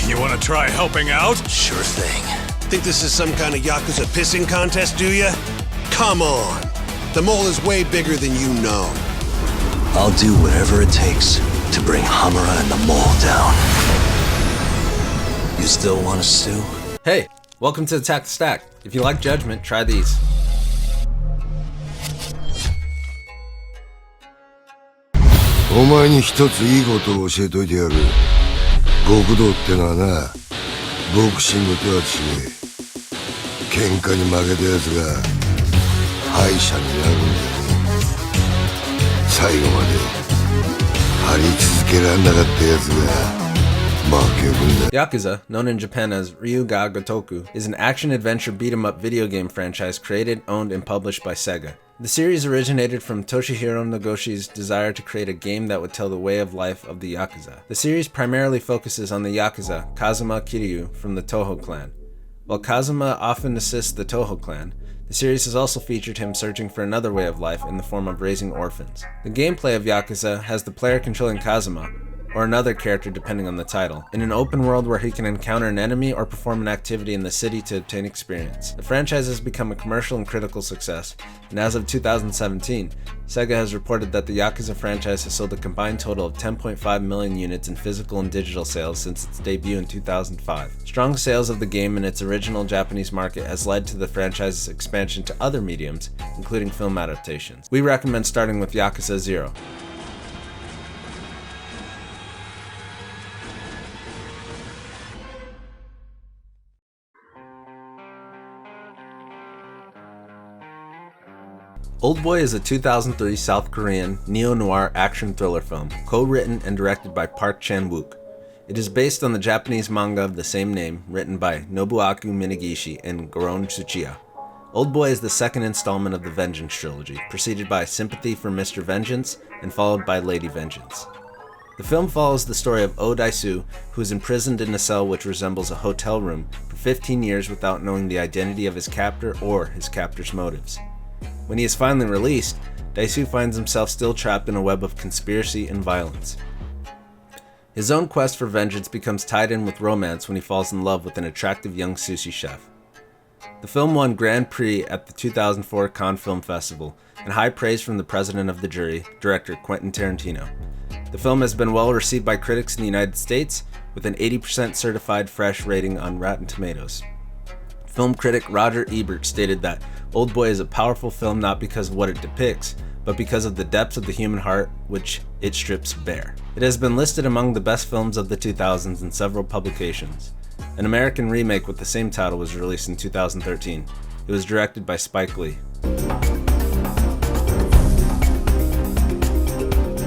You wanna try helping out? Sure thing. Think this is some kind of Yakuza pissing contest, do ya? Come on. The mole is way bigger than you know. I'll do whatever it takes to bring Hamura and the mole down. You still want to sue? Hey, welcome to Attack the Stack. If you like Judgment, try these. お前に一ついいことを教えといてやる。極道ってのはな、ボクシングとは違え。喧嘩に負けた奴が敗者になるんだよ。最後まで張り続けらんなかった奴が負けるんだ。 Yakuza, known in Japan as Ryuga Gotoku, is an action-adventure beat-em-up video game franchise created, owned, and published by Sega. The series originated from Toshihiro Nagoshi's desire to create a game that would tell the way of life of the Yakuza. The series primarily focuses on the Yakuza, Kazuma Kiryu, from the Toho clan. While Kazuma often assists the Toho clan, the series has also featured him searching for another way of life in the form of raising orphans. The gameplay of Yakuza has the player controlling Kazuma, or another character depending on the title, in an open world where he can encounter an enemy or perform an activity in the city to obtain experience. The franchise has become a commercial and critical success, and as of 2017, Sega has reported that the Yakuza franchise has sold a combined total of 10.5 million units in physical and digital sales since its debut in 2005. Strong sales of the game in its original Japanese market has led to the franchise's expansion to other mediums, including film adaptations. We recommend starting with Yakuza 0. Oldboy is a 2003 South Korean neo-noir action thriller film, co-written and directed by Park Chan-wook. It is based on the Japanese manga of the same name, written by Nobuaki Minagishi and Goron Tsuchiya. Oldboy is the second installment of the Vengeance trilogy, preceded by Sympathy for Mr. Vengeance and followed by Lady Vengeance. The film follows the story of Oh Daisu, who is imprisoned in a cell which resembles a hotel room for 15 years without knowing the identity of his captor or his captor's motives. When he is finally released, Daisu finds himself still trapped in a web of conspiracy and violence. His own quest for vengeance becomes tied in with romance when he falls in love with an attractive young sushi chef. The film won Grand Prix at the 2004 Cannes Film Festival and high praise from the president of the jury, director Quentin Tarantino. The film has been well received by critics in the United States, with an 80% certified fresh rating on Rotten Tomatoes. Film critic Roger Ebert stated that Oldboy is a powerful film not because of what it depicts, but because of the depths of the human heart which it strips bare. It has been listed among the best films of the 2000s in several publications. An American remake with the same title was released in 2013. It was directed by Spike Lee.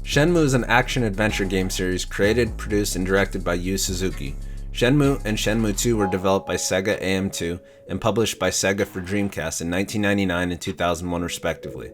Shenmue is an action-adventure game series created, produced, and directed by Yu Suzuki. Shenmue and Shenmue 2 were developed by Sega AM2 and published by Sega for Dreamcast in 1999 and 2001 respectively.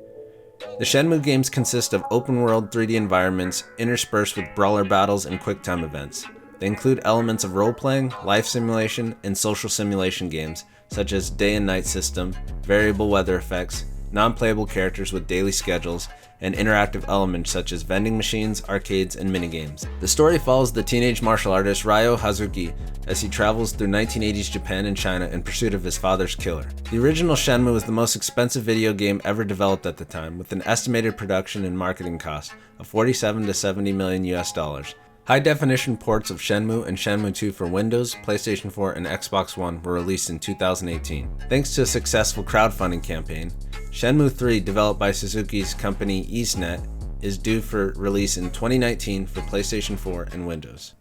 The Shenmue games consist of open-world 3D environments interspersed with brawler battles and quick-time events. They include elements of role-playing, life simulation, and social simulation games such as day and night system, variable weather effects, non-playable characters with daily schedules, and interactive elements such as vending machines, arcades, and minigames. The story follows the teenage martial artist Ryo Hazuki as he travels through 1980s Japan and China in pursuit of his father's killer. The original Shenmue was the most expensive video game ever developed at the time, with an estimated production and marketing cost of 47 to 70 million US dollars. High-definition ports of Shenmue and Shenmue 2 for Windows, PlayStation 4, and Xbox One were released in 2018. Thanks to a successful crowdfunding campaign, Shenmue 3, developed by Suzuki's company EaseNet, is due for release in 2019 for PlayStation 4 and Windows.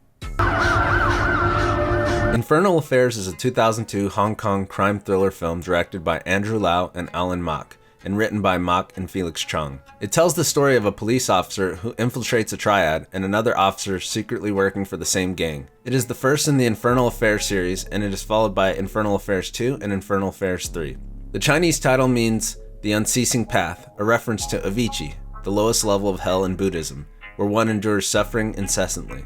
Infernal Affairs is a 2002 Hong Kong crime thriller film directed by Andrew Lau and Alan Mak, and written by Mak and Felix Chong. It tells the story of a police officer who infiltrates a triad and another officer secretly working for the same gang. It is the first in the Infernal Affairs series, and it is followed by Infernal Affairs 2 and Infernal Affairs 3. The Chinese title means The Unceasing Path, a reference to Avicii, the lowest level of hell in Buddhism, where one endures suffering incessantly.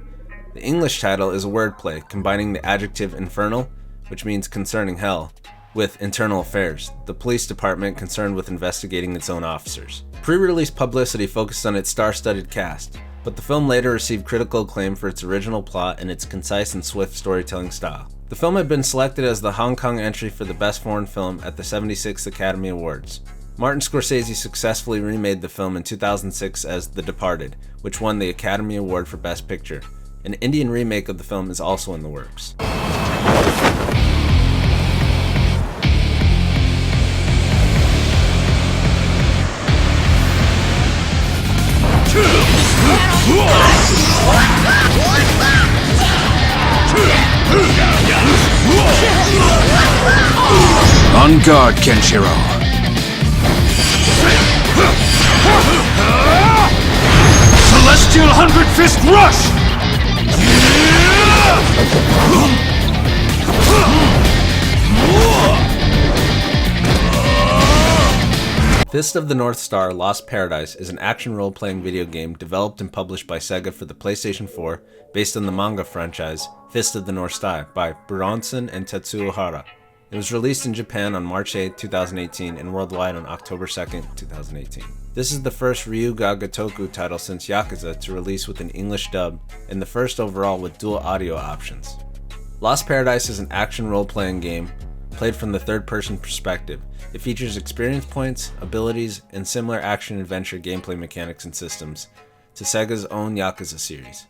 The English title is a wordplay combining the adjective infernal, which means concerning hell, with Internal Affairs, the police department concerned with investigating its own officers. Pre-release publicity focused on its star-studded cast. but the film later received critical acclaim for its original plot and its concise and swift storytelling style. The film had been selected as the Hong Kong entry for the Best Foreign Film at the 76th Academy Awards. Martin Scorsese successfully remade the film in 2006 as The Departed, which won the Academy Award for Best Picture. An Indian remake of the film is also in the works. On guard, Kenshiro. Celestial 100-Fist Rush! Fist of the North Star Lost Paradise is an action role-playing video game developed and published by Sega for the PlayStation 4 based on the manga franchise Fist of the North Star by Buronson and Tetsuo Hara. It was released in Japan on March 8, 2018 and worldwide on October 2, 2018. This is the first Ryu ga Gotoku title since Yakuza to release with an English dub and the first overall with dual audio options. Lost Paradise is an action role-playing game played from the third-person perspective. It features experience points, abilities, and similar action-adventure gameplay mechanics and systems to Sega's own Yakuza series.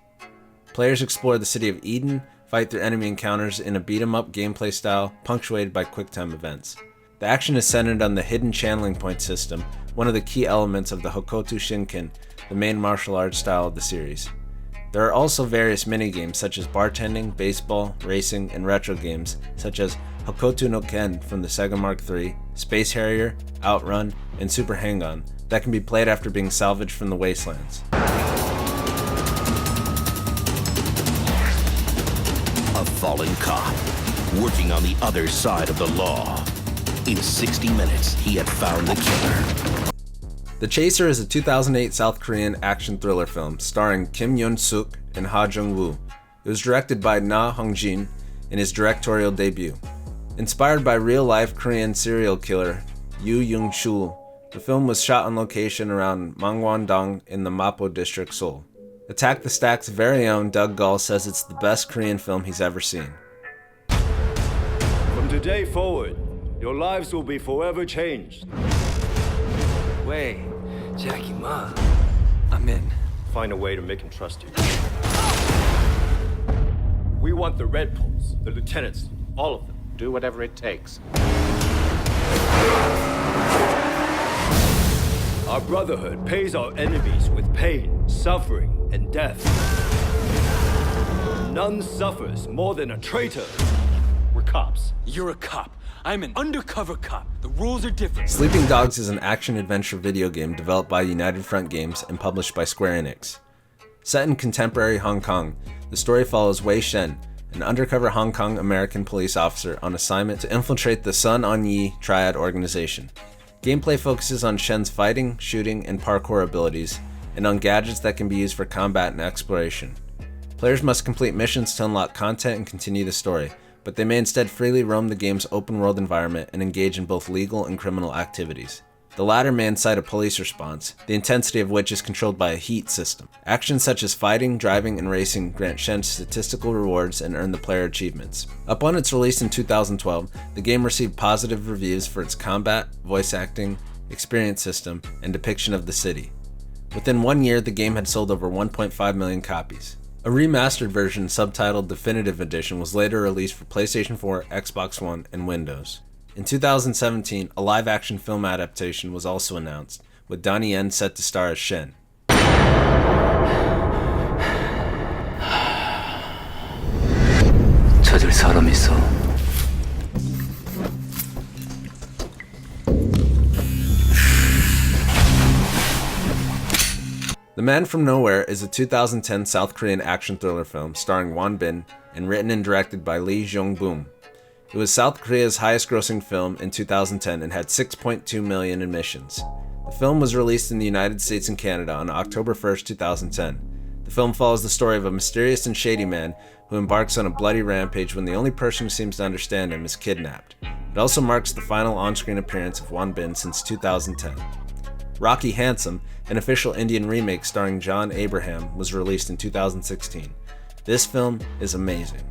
Players explore the city of Eden, fight through enemy encounters in a beat-em-up gameplay style punctuated by quick-time events. The action is centered on the hidden channeling point system, one of the key elements of the Hokoto Shinken, the main martial arts style of the series. There are also various minigames such as bartending, baseball, racing, and retro games such as Hokoto no Ken from the Sega Mark III, Space Harrier, Outrun, and Super Hang-On that can be played after being salvaged from the wastelands. A fallen cop, working on the other side of the law. In 60 minutes, he had found the killer. The Chaser is a 2008 South Korean action thriller film starring Kim Yeon-suk and Ha Jung-woo. It was directed by Na Hong-jin in his directorial debut. Inspired by real-life Korean serial killer Yoo Young-chul, the film was shot on location around Mangwon-dong in the Mapo district, Seoul. Attack the Stack's very own Doug Gall says it's the best Korean film he's ever seen. From today forward, your lives will be forever changed. Wait, Jackie Ma, I'm in. Find a way to make him trust you. We want the Red Poles, the lieutenants, all of them. Do whatever it takes. Our brotherhood pays our enemies with pain, suffering, and death. None suffers more than a traitor. We're cops. You're a cop. I'm an undercover cop. The rules are different. Sleeping Dogs is an action-adventure video game developed by United Front Games and published by Square Enix. Set in contemporary Hong Kong, the story follows Wei Shen, an undercover Hong Kong American police officer on assignment to infiltrate the Sun On Yi Triad organization. Gameplay focuses on Shen's fighting, shooting, and parkour abilities, and on gadgets that can be used for combat and exploration. Players must complete missions to unlock content and continue the story, but they may instead freely roam the game's open-world environment and engage in both legal and criminal activities. The latter may incite a police response, the intensity of which is controlled by a heat system. Actions such as fighting, driving, and racing grant Shen statistical rewards and earn the player achievements. Upon its release in 2012, the game received positive reviews for its combat, voice acting, experience system, and depiction of the city. Within 1 year, the game had sold over 1.5 million copies. A remastered version subtitled Definitive Edition was later released for PlayStation 4, Xbox One, and Windows. In 2017, a live-action film adaptation was also announced, with Donnie Yen set to star as Shen. 저들 사람 있어. The Man from Nowhere is a 2010 South Korean action thriller film starring Won Bin and written and directed by Lee Jong-boom. It was South Korea's highest-grossing film in 2010 and had 6.2 million admissions. The film was released in the United States and Canada on October 1st, 2010. The film follows the story of a mysterious and shady man who embarks on a bloody rampage when the only person who seems to understand him is kidnapped. It also marks the final on-screen appearance of Won Bin since 2010. Rocky Handsome, an official Indian remake starring John Abraham, was released in 2016. This film is amazing.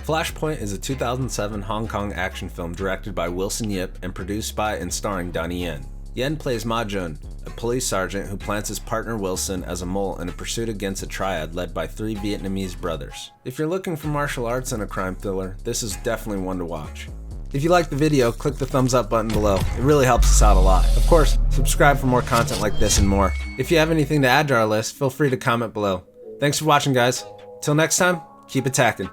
Flashpoint is a 2007 Hong Kong action film directed by Wilson Yip and produced by and starring Donnie Yen. Yen plays Ma Jun, a police sergeant who plants his partner Wilson as a mole in a pursuit against a triad led by 3 Vietnamese brothers. If you're looking for martial arts and a crime thriller, this is definitely one to watch. If you liked the video, click the thumbs up button below. It really helps us out a lot. Of course, subscribe for more content like this and more. If you have anything to add to our list, feel free to comment below. Thanks for watching, guys. Till next time, keep attacking.